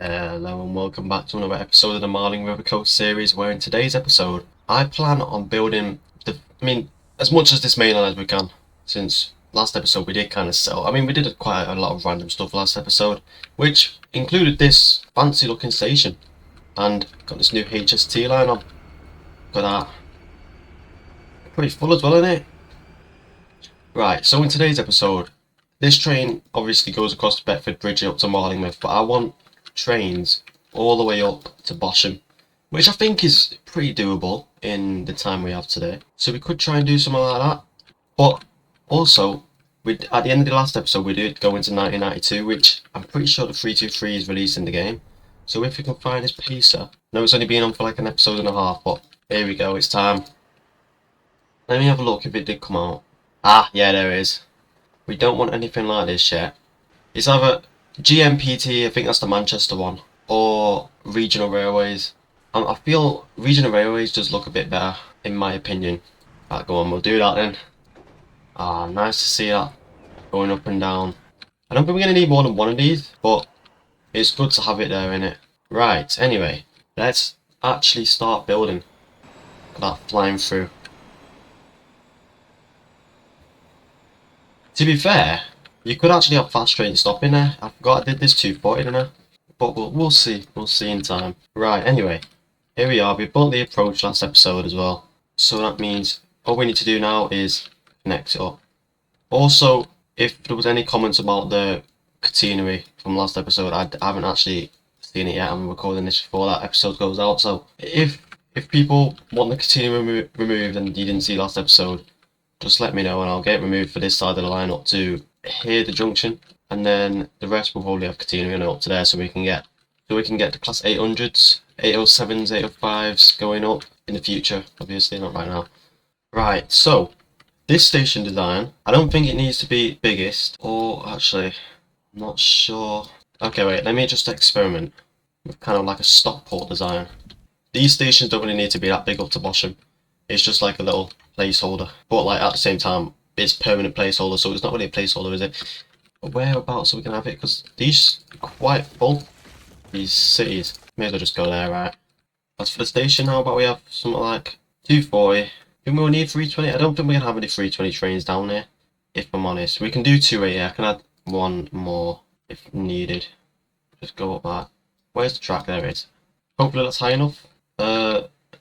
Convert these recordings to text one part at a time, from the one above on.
Hello and welcome back to another episode of the Marling River Coast Series, where in today's episode I plan on building as much as this mainline as we can, since last episode we did kind of sell. We did quite a lot of random stuff last episode, which included this fancy looking station, and got this new HST line on. Got that. Pretty full as well, isn't it? Right, so in today's episode, this train obviously goes across the Bedford Bridge up to Marling River, but I want trains all the way up to Bosham, which I think is pretty doable in the time we have today. So we could try and do something like that. But also, at the end of the last episode, we did go into 1992, which I'm pretty sure the 323 is released in the game. So if we can find this pacer, I know it's only been on for like an episode and a half, but here we go, it's time. Let me have a look if it did come out. Ah, yeah, there it is. We don't want anything like this yet. It's either GMPT, I think that's the Manchester one, or Regional Railways. I feel Regional Railways does look a bit better, in my opinion. Right, go on, we'll do that then. Ah, nice to see that going up and down. I don't think we're going to need more than one of these, but it's good to have it there, innit? Right, anyway, let's actually start building. Look at that flying through. To be fair, you could actually have fast train stopping there. I forgot I did this 240, didn't I? But we'll see. We'll see in time. Right, anyway. Here we are. We built the approach last episode as well. So that means all we need to do now is connect it up. Also, if there was any comments about the catenary from last episode, I haven't actually seen it yet. I'm recording this before that episode goes out. So if people want the catenary removed and you didn't see last episode, just let me know and I'll get it removed for this side of the line up to here, the junction, and then the rest will probably have catenary up to there, so we can get the class 800s, 807s, 805s going up in the future. Obviously not right now. Right, so this station design, I don't think it needs to be biggest, or actually, I'm not sure. Okay, wait, let me just experiment with kind of like a stockport design. These stations don't really need to be that big up to Bosham. It's just like a little placeholder, but like at the same time it's permanent placeholder, so it's not really a placeholder, is it? But whereabouts are we gonna have it? Because these are quite full, these cities. May as well just go there, right? As for the station, how about we have something like 240? Think we'll need 320? I don't think we're gonna have any 320 trains down here, if I'm honest. We can do 280, I can add one more if needed. Just go up that. Where's the track? There it is. Hopefully that's high enough.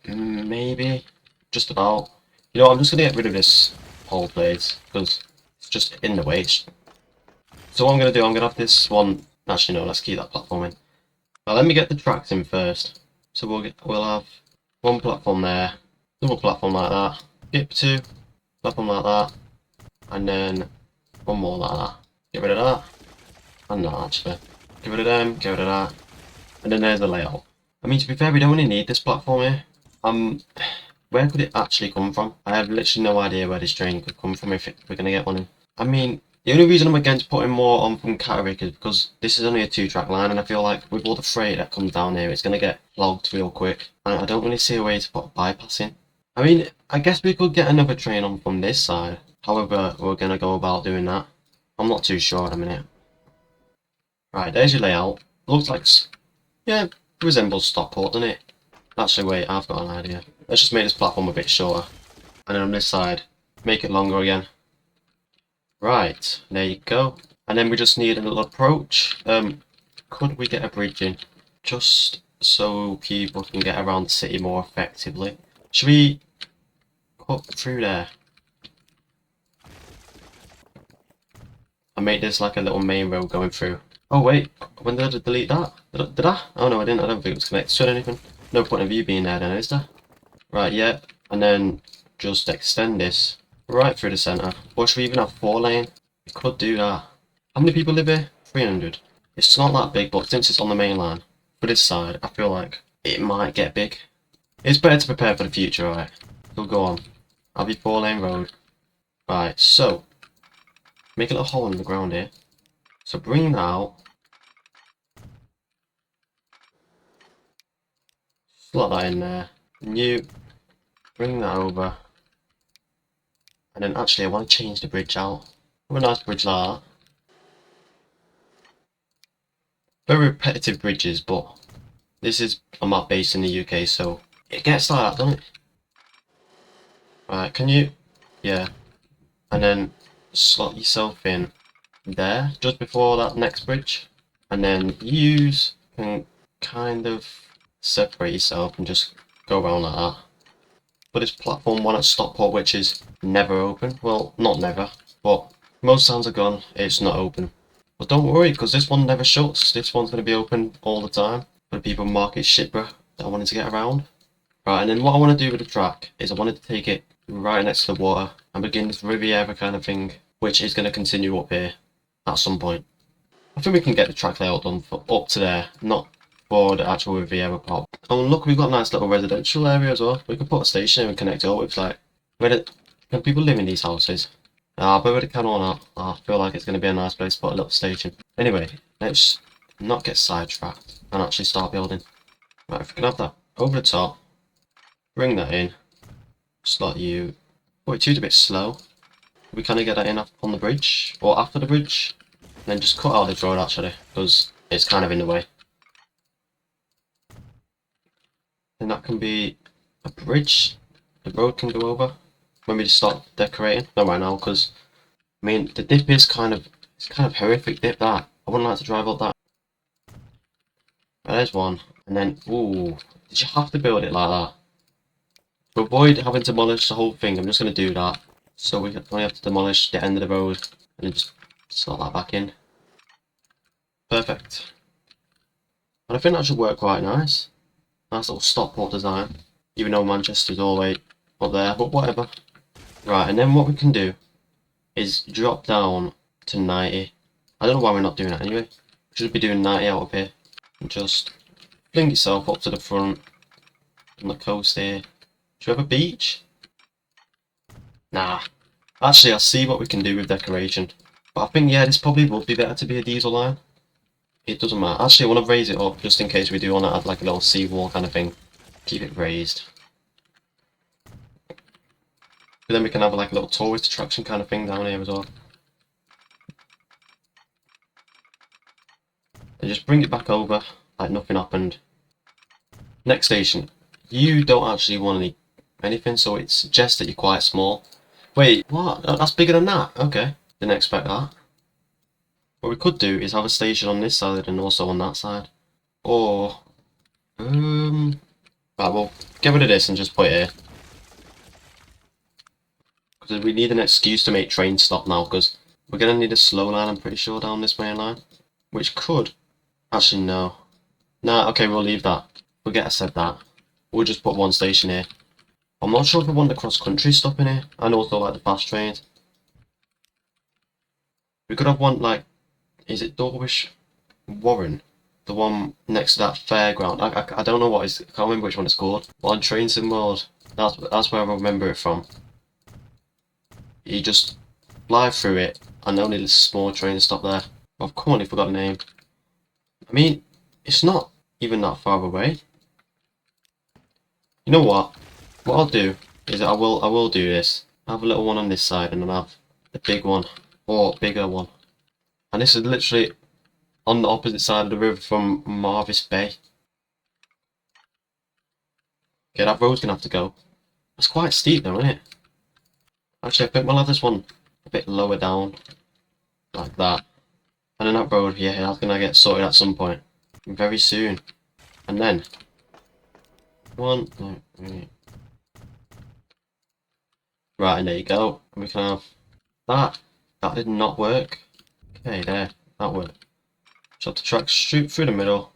Maybe. Just about. You know, I'm just gonna get rid of this whole place because it's just in the way. So what I'm gonna do, I'm gonna have this one. Actually, no, let's keep that platform in. Now let me get the tracks in first. So we'll have one platform there, double platform like that, skip two, platform like that, and then one more like that. Get rid of that, and that actually. Get rid of them, get rid of that, and then there's the layout. I mean, to be fair, we don't really need this platform here. Where could it actually come from? I have literally no idea where this train could come from if we're going to get one in. I mean, the only reason I'm against putting more on from Catterick is because this is only a 2-track line, and I feel like with all the freight that comes down here, it's going to get clogged real quick. And I don't really see a way to put bypassing. I mean, I guess we could get another train on from this side. However, we're going to go about doing that. I'm not too sure at a minute. Right, there's your layout. Looks like, yeah, it resembles Stockport, doesn't it? Actually, wait, I've got an idea. Let's just make this platform a bit shorter. And then on this side, make it longer again. Right, there you go. And then we just need a little approach. Could we get a bridge in? Just so people can get around the city more effectively. Should we cut through there? And make this like a little main road going through. Oh wait, when did I delete that? Did I? Oh no, I didn't. I don't think it was connected to anything. No point of you being there then, is there? Right, yeah, and then just extend this right through the centre. Or should we even have 4-lane? We could do that. How many people live here? 300. It's not that big, but since it's on the main line, for this side, I feel like it might get big. It's better to prepare for the future, right? So go on. Have your 4-lane road. Right, so make a little hole in the ground here. So bring that out. Slot that in there. And you bring that over. And then actually I want to change the bridge out. Have a nice bridge like that. very repetitive bridges, but this is a map based in the UK, so it gets like that, doesn't it? Right, can you? Yeah. And then slot yourself in there, just before that next bridge. And then you can kind of separate yourself and just go around like that. But it's platform 1 at Stockport, which is never open. Well, not never, but most times are gone, it's not open. But don't worry, because this one never shuts. This one's going to be open all the time for the people in Market Shipra that wanted to get around. Right, and then what I want to do with the track is I wanted to take it right next to the water and begin this Riviera kind of thing, which is going to continue up here at some point. I think we can get the track layout done for up to there, not for the actual Riviera part. Oh, and look, we've got a nice little residential area as well. We could put a station and connect it up with, like, can people live in these houses? Whether they can or not, I feel like it's going to be a nice place to put a little station. Anyway, let's not get sidetracked and actually start building. Right, if we can have that over the top, bring that in, slot you. Oh, it's a bit slow. We kind of get that in on the bridge, or after the bridge, and then just cut out this road actually, because it's kind of in the way. Then that can be a bridge the road can go over when we just start decorating. Not right now, because I mean the dip is kind of horrific dip that. I wouldn't like to drive up that. There's one, and then ooh, did you have to build it like that? To avoid having to demolish the whole thing, I'm just going to do that. So we only have to demolish the end of the road and then just slot that back in. Perfect. And I think that should work quite nice. Nice little Stockport design. Even though Manchester's all the way up there, but whatever. Right, and then what we can do is drop down to 90. I don't know why we're not doing that anyway. We should be doing 90 out of here. And just fling yourself up to the front on the coast here. Do you have a beach? Nah. Actually, I see what we can do with decoration. But I think, yeah, this probably would be better to be a diesel line. It doesn't matter. Actually, I want to raise it up just in case we do want to add like a little seawall kind of thing. Keep it raised. But then we can have like a little tourist attraction kind of thing down here as well. And just bring it back over like nothing happened. Next station. You don't actually want anything, so it suggests that you're quite small. Wait, what? That's bigger than that? Okay. Didn't expect that. What we could do is have a station on this side and also on that side. Or, right, well, get rid of this and just put it here. Because we need an excuse to make trains stop now, because we're going to need a slow line, I'm pretty sure, down this main line. Which could, actually no. Nah, okay, we'll leave that. Forget I said that. We'll just put one station here. I'm not sure if I want the cross-country stop in here, and also like the fast trains. We could have one like, is it Dawlish Warren? The one next to that fairground. I don't know what it's, I can't remember which one it's called. But on Train Sim World, that's where I remember it from. You just fly through it, and only a small train stop there. I've completely forgot the name. I mean, it's not even that far away. You know what? What I'll do is I will do this. I have a little one on this side, and then I have the big one, or bigger one. And this is literally on the opposite side of the river from Marvis Bay. Okay, that road's gonna have to go. That's quite steep though, isn't it? Actually, I think we'll have this one a bit lower down, like that. And then that road, yeah, that's gonna get sorted at some point, very soon. And then, one, two, three. Right, and there you go. And we can have that. That did not work. Okay, there, that worked. Shot the track straight through the middle.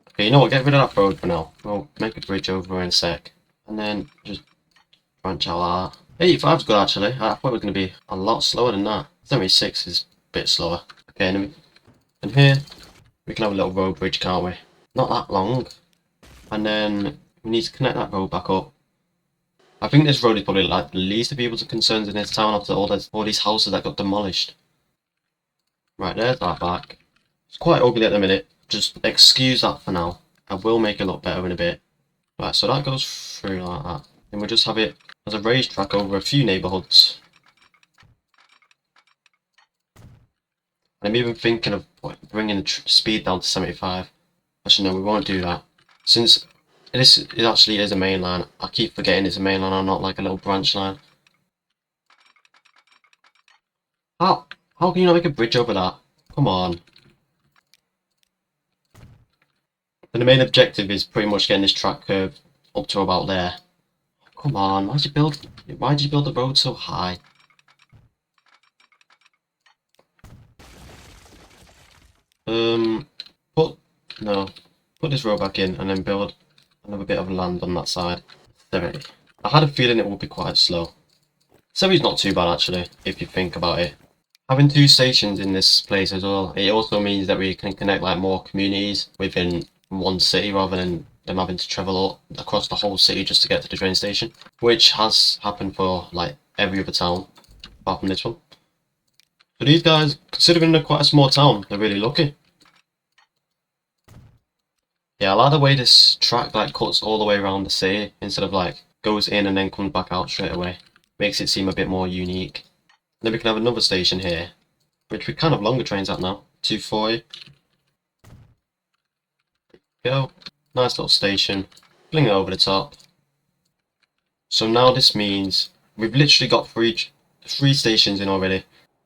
Okay, you know what, get rid of that road for now. We'll make a bridge over in a sec. And then just branch out like that. 85's good actually. I thought it was going to be a lot slower than that. 76 is a bit slower. Okay, and here we can have a little road bridge, can't we? Not that long. And then we need to connect that road back up. I think this road is probably like the least of people's concerns in this town after all these houses that got demolished. Right, there's that back. It's quite ugly at the minute. Just excuse that for now. I will make it look better in a bit. Right, so that goes through like that. And we'll just have it as a racetrack over a few neighbourhoods. I'm even thinking of bringing the speed down to 75. Actually, no, we won't do that. Since this it actually is a main line, I keep forgetting it's a main line and not like a little branch line. How can you not make a bridge over that? Come on. And the main objective is pretty much getting this track curve up to about there. Come on, why'd you build the road so high? Put this road back in and then build another bit of land on that side. 70. I had a feeling it would be quite slow. 70's not too bad actually, if you think about it. Having 2 stations in this place as well, it also means that we can connect like more communities within one city rather than them having to travel across the whole city just to get to the train station, which has happened for like every other town apart from this one. So these guys, considering they're quite a small town, they're really lucky. Yeah, I like the way this track like cuts all the way around the city instead of like goes in and then comes back out straight away. Makes it seem a bit more unique. Then we can have another station here, which we kind of longer trains at now. 240. Go. Nice little station. Fling it over the top. So now this means we've literally got three stations in already.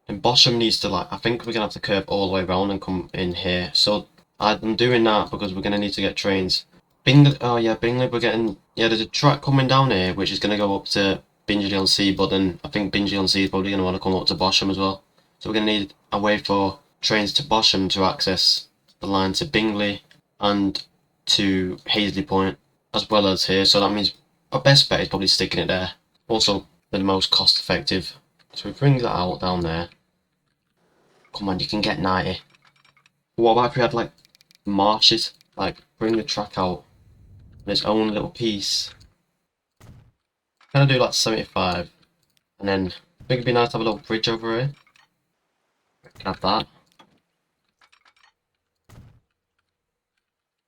And Bosham needs to like, I think we're gonna have to curve all the way around and come in here. So I'm doing that because we're gonna need to get trains. Bingley, oh yeah, Bingley, we're getting, yeah, there's a track coming down here which is gonna go up to Bingley-on-Sea, but then I think Bingley-on-Sea is probably gonna want to come up to Bosham as well. So we're gonna need a way for trains to Bosham to access the line to Bingley and to Hazley Point as well as here. So that means our best bet is probably sticking it there. Also, the most cost effective. So we bring that out down there. Come on, you can get 90. What about if we had like marshes? Like bring the track out on its own little piece. Kind of do like 75. And then I think it'd be nice to have a little bridge over here. Can have that.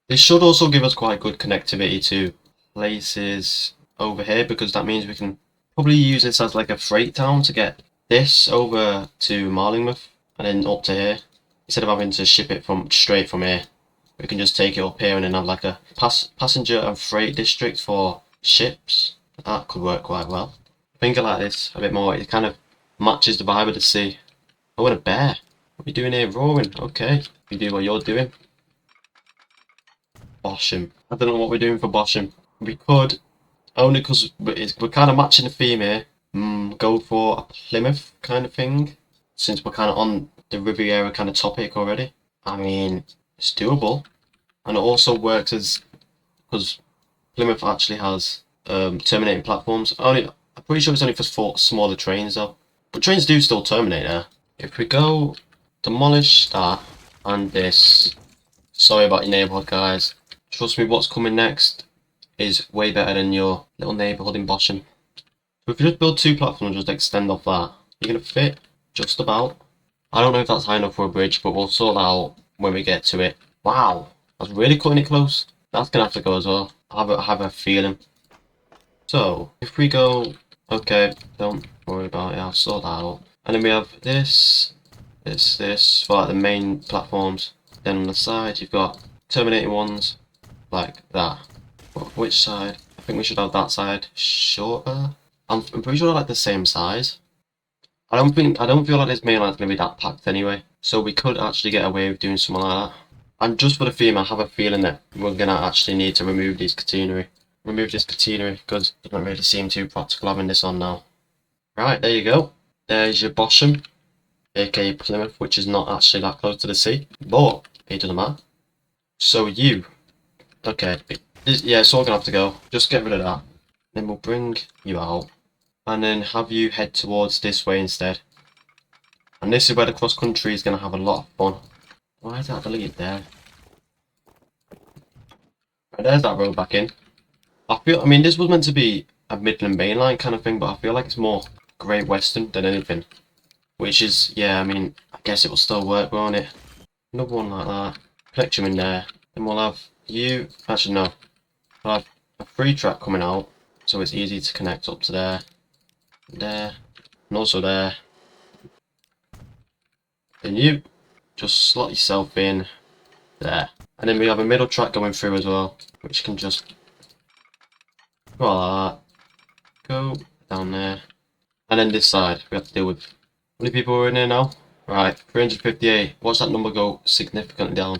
This should also give us quite good connectivity to places over here because that means we can probably use this as like a freight town to get this over to Marling and then up to here. Instead of having to ship it straight from here, we can just take it up here and then have like a passenger and freight district for ships. That could work quite well. Think of like this a bit more, it kind of matches the vibe of the sea. Oh, and a bear. What are you doing here? Roaring. Okay, you do what you're doing. Bosham. I don't know what we're doing for Bosham. We could, only because we're kind of matching the theme here, go for a Plymouth kind of thing, since we're kind of on the Riviera kind of topic already. I mean, it's doable, and it also works as, because Plymouth actually has terminating platforms. I'm pretty sure it's only for smaller trains though, but trains do still terminate there. If we go demolish that and this, sorry about your neighbourhood guys. Trust me, what's coming next is way better than your little neighbourhood in Bosham. So if you just build 2 platforms, just extend off that, you're going to fit just about. I don't know if that's high enough for a bridge, but we'll sort that out when we get to it. Wow, I was really cutting it close. That's going to have to go as well. I have a feeling. So, if we go, okay, don't worry about it, I'll sort that out. And then we have this for like the main platforms. Then on the side, you've got terminating ones. Like that. Which side? I think we should have that side shorter. I'm pretty sure they're like the same size. I don't feel like this main line's gonna be that packed anyway. So we could actually get away with doing something like that. And just for the theme, I have a feeling that we're gonna actually need to remove these catenary. Remove this catenary because it doesn't really seem too practical having this on now. Right, there you go. There's your Bosham, aka Plymouth, which is not actually that close to the sea, but it doesn't matter. So okay, yeah, it's all gonna have to go. Just get rid of that. Then we'll bring you out. And then have you head towards this way instead. And this is where the cross country is gonna have a lot of fun. Why is that deleted there? Right, there's that road back in. I mean, this was meant to be a Midland mainline kind of thing, but I feel like it's more Great Western than anything. Which is, yeah, I mean, I guess it will still work, won't it? Another one like that. Connect you in there. Then we'll have you, actually no, I'll have a free track coming out, so it's easy to connect up to there, and also there. Then you, just slot yourself in there. And then we have a middle track going through as well, which can just go like that, go down there. And then this side, we have to deal with, how many people are in here now? Right, 358. Watch that number go significantly down.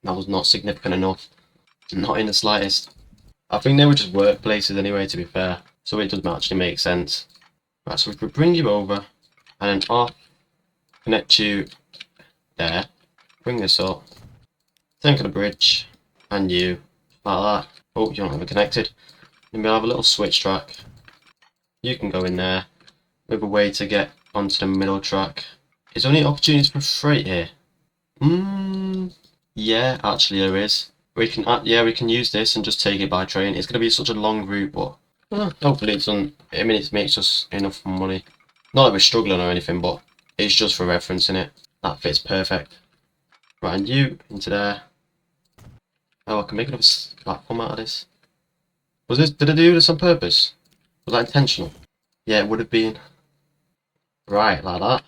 That was not significant enough. Not in the slightest. I think they were just workplaces anyway, to be fair. So it doesn't actually make sense. Right, so if we bring you over, and then off, connect you there, bring this up, think of the bridge, and you, like that. Oh, you're not even connected. Then we'll have a little switch track. You can go in there. We have a way to get onto the middle track. Is there any opportunities for freight here? Yeah, actually there is. We can use this and just take it by train. It's going to be such a long route, but hopefully it's on. I mean, it makes us enough money. Not that we're struggling or anything, but it's just for reference, innit? That fits perfect. Right, and you into there. Oh, I can make another platform out of this. Did I do this on purpose? Was that intentional? Yeah, it would have been. Right, like that.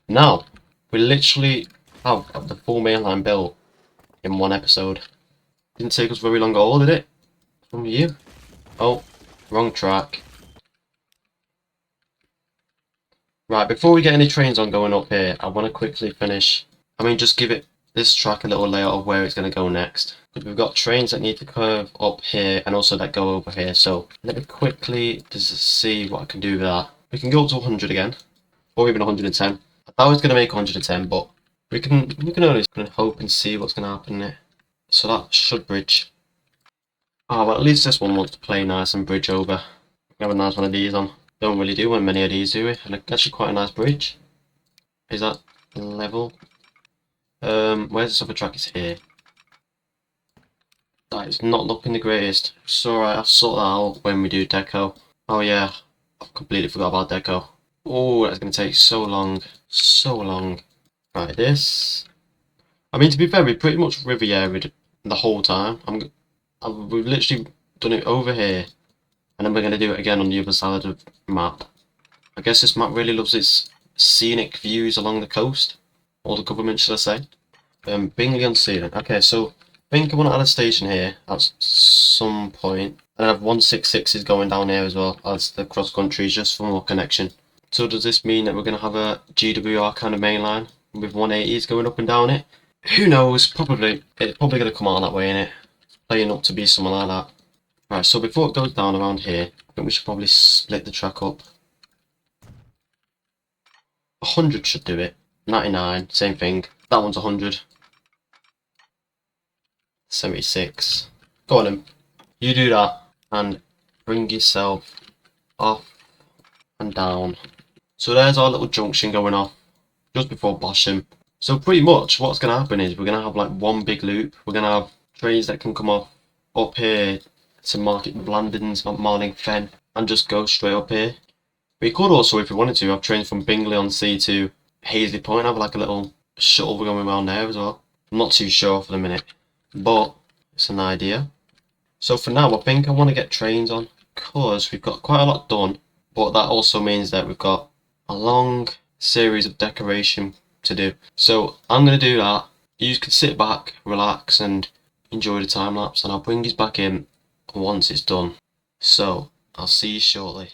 Now, we literally have the full mainline built in one episode. Didn't take us very long at all, did it? From you? Oh, wrong track. Right, before we get any trains on going up here, I want to quickly finish. Just give it this track a little layout of where it's going to go next. Because we've got trains that need to curve up here and also that go over here. So let me quickly just see what I can do with that. We can go up to 100 again, or even 110. I thought I was going to make 110, but we can only hope and see what's going to happen there. So that should bridge. Oh, well, at least this one wants to play nice and bridge over. We have a nice one of these on. Don't really do one many of these, do we? And actually quite a nice bridge. Is that level? Where's this other track? It's here. That is not looking the greatest. It's alright, I'll sort that out when we do deco. Oh yeah, I've completely forgot about deco. Oh, that's going to take so long. So long. Right, this. To be fair, we pretty much Riviera the whole time. We've literally done it over here. And then we're going to do it again on the other side of the map. I guess this map really loves its scenic views along the coast. Or the government, should I say. Bingley on Sea. Okay, so I think I want to add a station here at some point. And I have 166s going down here as well as the cross countries, just for more connection. So does this mean that we're going to have a GWR kind of main line with 180s going up and down it? Who knows? Probably. It's probably going to come out that way, innit? It's playing up to be something like that. Right, so before it goes down around here, I think we should probably split the track up. 100 should do it. 99, same thing. That one's 100. 76. Go on then. You do that and bring yourself off and down. So there's our little junction going off just before Bosham. So pretty much what's going to happen is we're going to have like one big loop. We're going to have trains that can come off up here to Market Blandings, Marling Fen, and just go straight up here. We could also, if we wanted to, have trains from Bingley on Sea to Hazley Point, have like a little shuttle going around there as well. I'm not too sure for the minute, but it's an idea. So for now, I think I want to get trains on, because we've got quite a lot done, but that also means that we've got a long series of decoration to do. So I'm going to do that. You can sit back, relax, and enjoy the time lapse, and I'll bring you back in once it's done. So I'll see you shortly.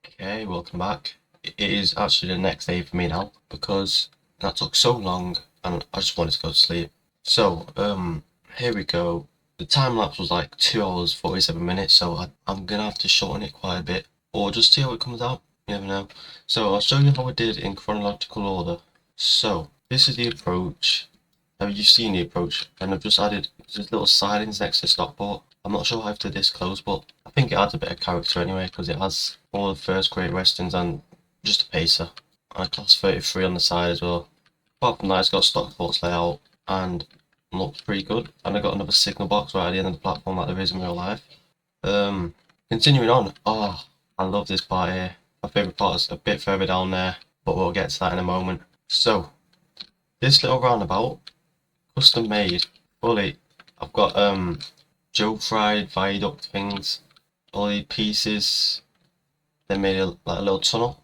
Okay, welcome back. It is actually the next day for me now because that took so long and I just wanted to go to sleep. So, here we go. The time lapse was like 2 hours 47 minutes, so I'm gonna have to shorten it quite a bit or just see how it comes out. You never know. So, I'll show you how I did in chronological order. So, this is the approach. Now, you've seen the approach, and I've just added just little sidings next to Stockport. I'm not sure how to this close, but I think it adds a bit of character anyway, because it has all the first Great Westerns and just a pacer. And a class 33 on the side as well. Apart from that, it's got Stockport's layout and looks pretty good. And I got another signal box right at the end of the platform like there is in real life. Continuing on, oh, I love this part here. My favourite part is a bit further down there, but we'll get to that in a moment. So, this little roundabout, custom made, fully. I've got Joe fried viaduct things, all these pieces. They made like a little tunnel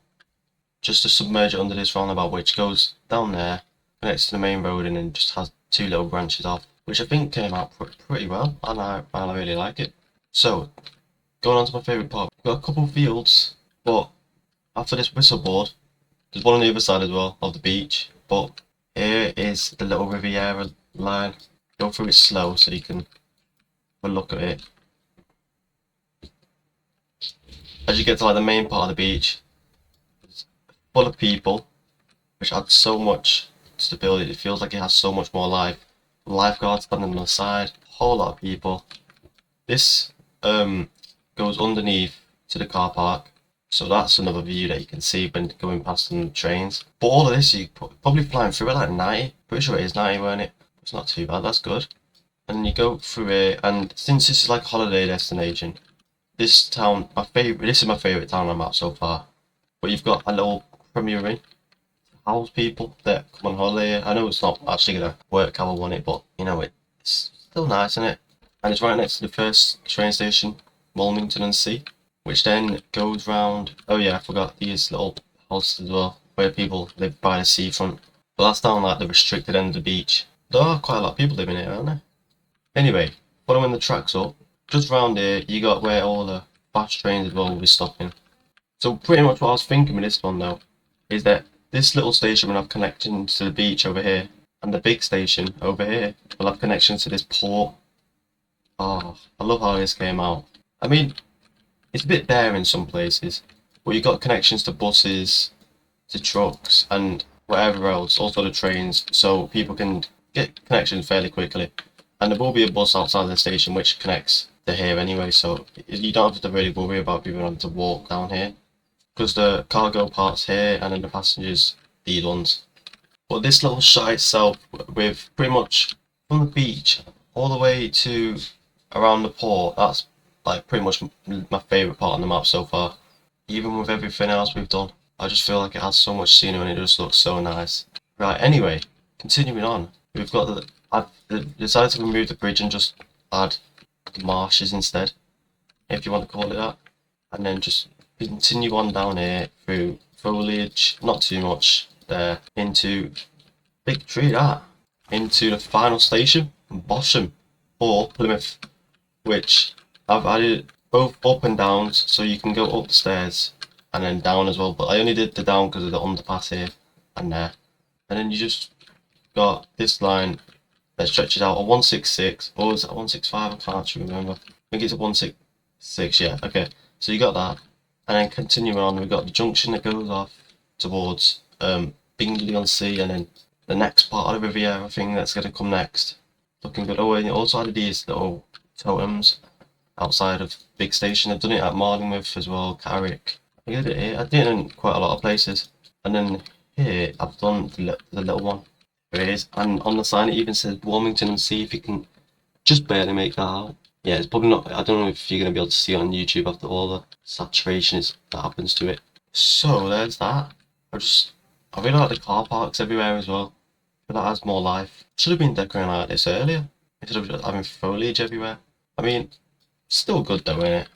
just to submerge it under this roundabout, which goes down there, connects to the main road, and then just has two little branches off, which I think came out pretty well, and I really like it. So, going on to my favourite part, we've got a couple of fields, but after this whistle board, there's one on the other side as well of the beach, but here is the little Riviera Line. Go through it slow so you can have a look at it. As you get to like the main part of the beach, it's full of people, which adds so much stability. It feels like it has so much more life. Lifeguards standing on the side, a whole lot of people. This goes underneath to the car park, so that's another view that you can see when going past some trains. But all of this, you probably flying through it like 90. Pretty sure it is 90, weren't it? It's not too bad. That's good. And then you go through it, and since this is like a holiday destination, this town, this is my favourite town on the map so far. But you've got a little Premier Inn to house people that come on holiday. I know it's not actually gonna work how I want it, but you know it's still nice, isn't it? And it's right next to the first train station, Wilmington-on-Sea, which then goes round. Oh yeah, I forgot these little houses as well, where people live by the seafront. But that's down like the restricted end of the beach. There are quite a lot of people living here, aren't there? Anyway, following the tracks up, just round here, you got where all the fast trains as well will be stopping. So pretty much what I was thinking with this one though, is that this little station will have connections to the beach over here, and the big station over here will have connections to this port. Oh, I love how this came out. I mean, it's a bit bare in some places, but you've got connections to buses, to trucks, and whatever else, also the trains, so people can get connections fairly quickly. And there will be a bus outside the station which connects to here anyway, so you don't have to really worry about people having to walk down here. Because the cargo part's here and then the passengers, these ones. But this little shot itself, with pretty much from the beach all the way to around the port, that's like pretty much my favourite part on the map so far. Even with everything else we've done, I just feel like it has so much scenery and it just looks so nice. Right, anyway, continuing on, we've got I've decided to remove the bridge and just add the marshes instead, if you want to call it that. And then just continue on down here through foliage, not too much there, into big tree that, into the final station, Bosham, or Plymouth, which I've added both up and downs, so you can go up the stairs and then down as well, but I only did the down because of the underpass here and there. And then you just got this line that stretches out a 166, or is it 165? I can't actually remember. I think it's a 166, yeah, okay. So you got that, and then continuing on, we've got the junction that goes off towards Bingley-on-Sea, and then the next part of the Riviera thing that's going to come next. Looking good. Oh, and you also added these little totems outside of big station. I've done it at Marling River as well, Carrick. I did it here. I did it in quite a lot of places. And then here, I've done the little one. There it is. And on the sign, it even says Wilmington-on-Sea, if you can just barely make that out. Yeah, it's probably not, I don't know if you're going to be able to see it on YouTube after all the saturation that happens to it. So, there's that. I really like the car parks everywhere as well. But that adds more life. Should have been decorating like this earlier, instead of just having foliage everywhere. I mean, still good though, innit?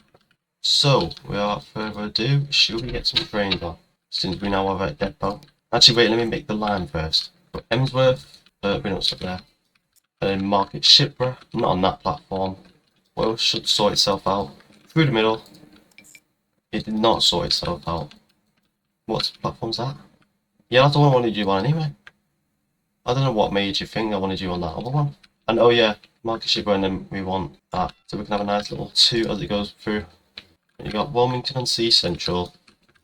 So, without further ado, should we get some trains on? Since we now have a depot. Actually, wait, let me make the line first. But Emsworth, we know what's up there. And then Market Shipra, not on that platform. Well, should sort itself out. Through the middle. It did not sort itself out. What platform's that? Yeah, that's the one I wanted you on anyway. I don't know what made you think I wanted you on that other one. And oh yeah, market shipper, and then we want that. So we can have a nice little 2 as it goes through. And you got Wilmington and Sea Central.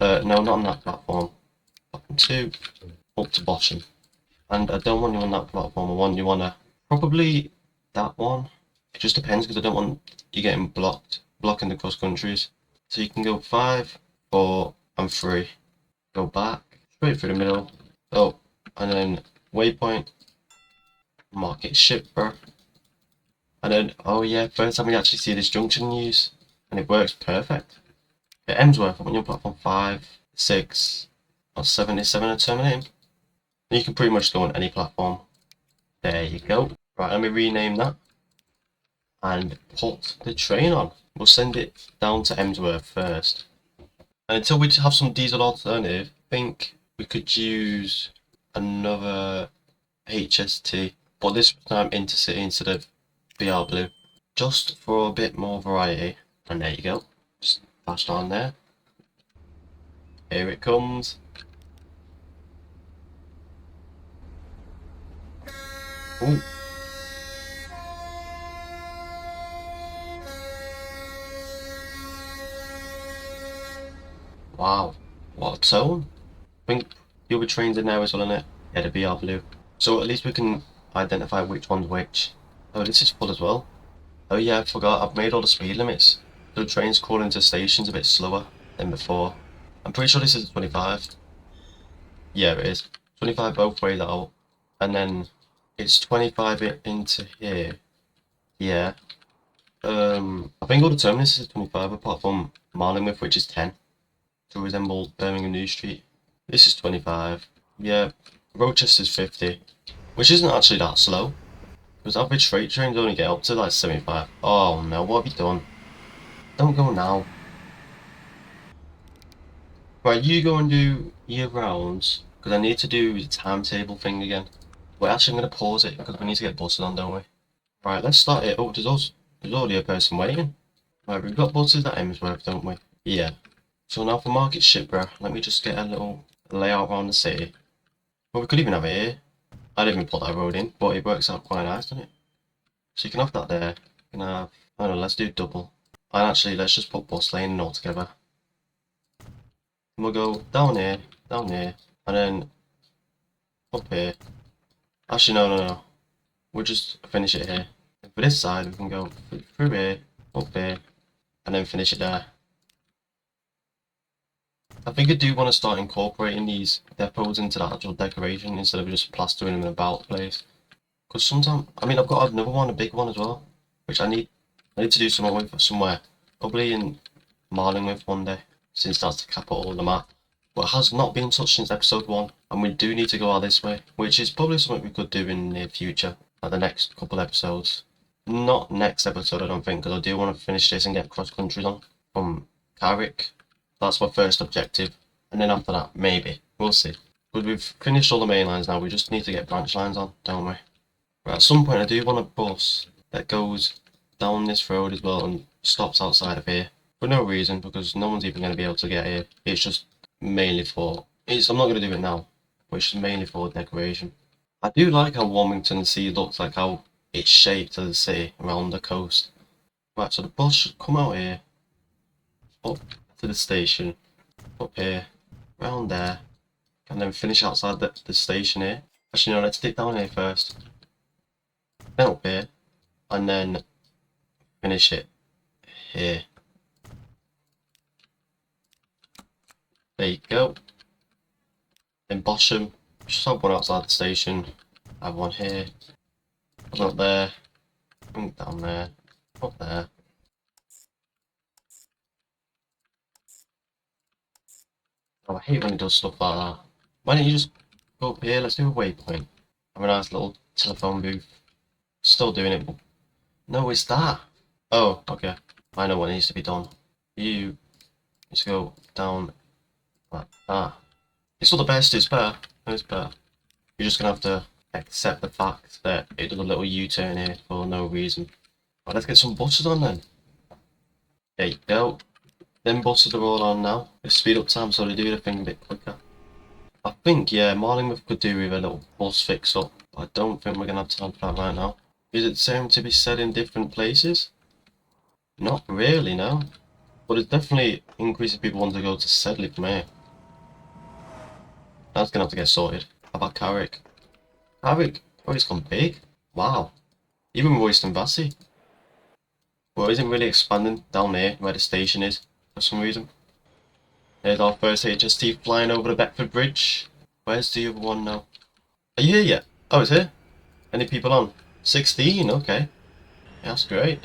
No, not on that platform. Platform 2, up to Bosham. And I don't want you on that platform. I want you on probably that one. It just depends because I don't want you getting blocking the cross countries. So you can go 5, 4, and 3. Go back, straight through the middle. Oh, and then waypoint, market shipper. And then, oh yeah, first time we actually see this junction use. And it works perfect. At Emsworth, I want you on platform 5, 6, or 77 and terminating. And you can pretty much go on any platform. There you go. Right, let me rename that. And put the train on. We'll send it down to Emsworth first. And until we have some diesel alternative, I think we could use another HST, but this time intercity instead of BR Blue, just for a bit more variety. And there you go. Just dash on there. Here it comes. Ooh. Wow, what a tone. I think the other trains in there as well, innit? Yeah, the BR Blue. So at least we can identify which one's which. Oh, this is full as well. Oh yeah, I forgot, I've made all the speed limits. So trains calling to stations a bit slower than before. I'm pretty sure this is 25. Yeah, it is. 25 both ways out. And then it's 25 into here. Yeah. I think all the terminus is 25 apart from Marling River, which is 10. To resemble Birmingham New Street. This is 25. Yeah. Rochester's 50. Which isn't actually that slow. Because average freight trains only get up to like 75. Oh no, what have you done? Don't go now. Right, you go and do your rounds. Because I need to do the timetable thing again. Wait, actually I'm going to pause it because we need to get buses on, don't we? Right, let's start it. Oh, there's already a person waiting. Right, we've got buses at Emsworth, don't we? Yeah. So now for market shipper, let me just get a little layout around the city. Well, we could even have it here. I didn't even put that road in, but it works out quite nice, doesn't it? So you can have that there. You can have, I don't know, let's do double. And actually, let's just put bus lane all together. And we'll go down here, and then up here. Actually, no. We'll just finish it here. For this side, we can go through here, up here, and then finish it there. I think I do want to start incorporating these depots into the actual decoration instead of just plastering them about the place. Because sometimes, I mean, I've got another one, a big one as well, which I need to do something with somewhere. Probably in Marling with one day, since that's the capital of the map. But it has not been touched since episode 1, and we do need to go out this way, which is probably something we could do in the near future, like the next couple episodes. Not next episode, I don't think, because I do want to finish this and get cross country on from Carrick. That's my first objective, and then after that, maybe. We'll see. But we've finished all the main lines now, we just need to get branch lines on, don't we? Right, at some point I do want a bus that goes down this road as well and stops outside of here. For no reason, because no one's even going to be able to get here. It's just mainly for... I'm not going to do it now, but it's just mainly for decoration. I do like how Wilmington Sea looks, like how it's shaped as a city around the coast. Right, so the bus should come out here, up to the station, up here, round there, and then finish outside the station here. Actually no, let's dig down here first. Then up here, and then finish it here. There you go. Then Bosham, just have one outside the station, have one here, one up there, one down there, up there. Oh, I hate when it does stuff like that. Why don't you just go up here, let's do a waypoint. Have a nice little telephone booth. Still doing it, but... No, it's that! Oh, okay. I know what needs to be done. You just go down like that. It's not the best, it's better. It's better. You're just gonna have to accept the fact that it does a little U-turn here for no reason. Right, let's get some buses on then. There you go. Them buses are all on now. They speed up time so they do the thing a bit quicker. I think, yeah, Marling River could do with a little bus fix up. I don't think we're going to have time for that right now. Is it same to be said in different places? Not really, no. But it's definitely increasing people want to go to Sedley from here. That's going to have to get sorted. How about Carrick? Carrick? Oh, it's gone big. Wow. Even worse than Vassy. Well, it isn't really expanding down there where the station is for some reason. There's our first HST flying over the Beckford Bridge. Where's the other one now? Are you here yet? Oh, it's here. Any people on? 16, okay. Yeah, that's great.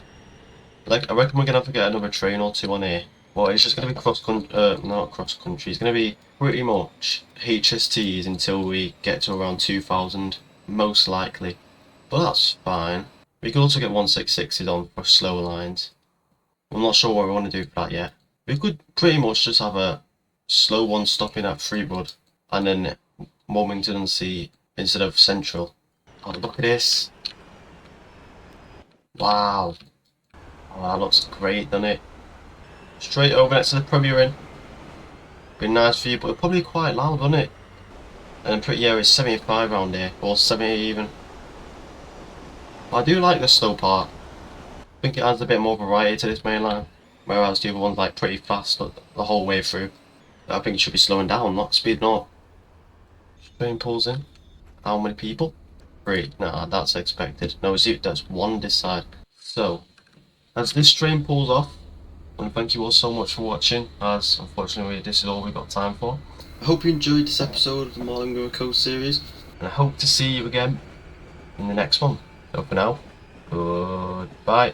Like, I reckon we're gonna have to get another train or two on here. Well, it's just gonna be not cross country. It's gonna be pretty much HSTs until we get to around 2000, most likely. But that's fine. We could also get 166s on for slow lines. I'm not sure what we want to do for that yet. We could pretty much just have a slow one stopping at Freewood and then Wilmington and Sea instead of Central. Oh, look at this. Wow. Oh, that looks great, doesn't it? Straight over next to the Premier Inn. Be nice for you, but probably quite loud, wouldn't it? And pretty, yeah, it's 75 around here, or 70 even. I do like the slow part. I think it adds a bit more variety to this main line, whereas the other one's like pretty fast the whole way through. I think it should be slowing down, not speeding up. Train pulls in. How many people? 3. Nah, that's expected. No, that's 1 this side. So, as this train pulls off, and thank you all so much for watching, as unfortunately this is all we've got time for. I hope you enjoyed this episode of the Marling River Coast Series, and I hope to see you again in the next one. So for now, goodbye.